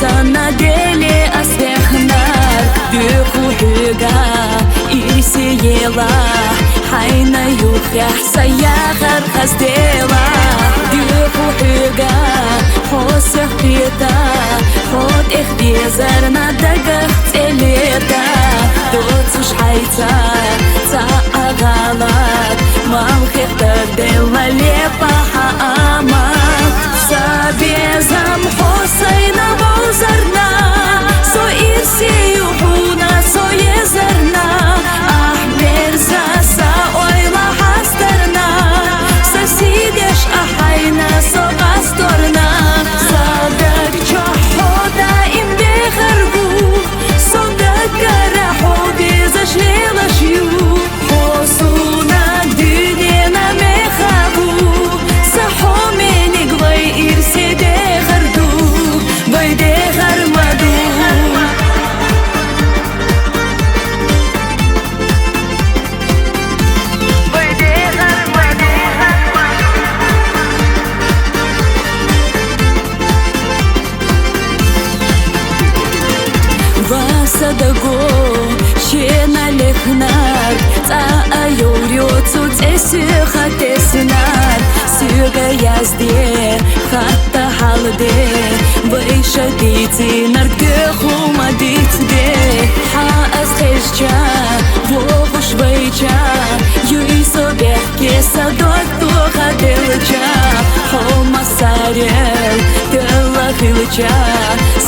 sana deli asvehnar Duhu huga irsi yela Hayna yukhah sayakhar khastela Duhu huga hosih pita Hot ikhtiyazar nadagah tselita Dotsush hayta ta aghalat Mal khikhtar dela lepa haama Sabezam hosayna bozarna So irsi yuhuna so yezarna Ahmer zasa oyla hastarna Sasidesh ahayna so gastorna Sadak chohoda im bekhargu Sodak karaho bezash lelash yu Hosuna dünena mekhabu Saho menig vay irsi dekhardu Vay dekharmadu Vasadago shena lehnar Ta ayoryo tut esi khatesnar Suga yazde khatta halde Vaisha diti nargde khuma ditde Ha askhescha vogush vaicha Yuiso behke sadok tu khadelcha Homa sarel della khilcha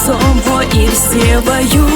Somho irse vayu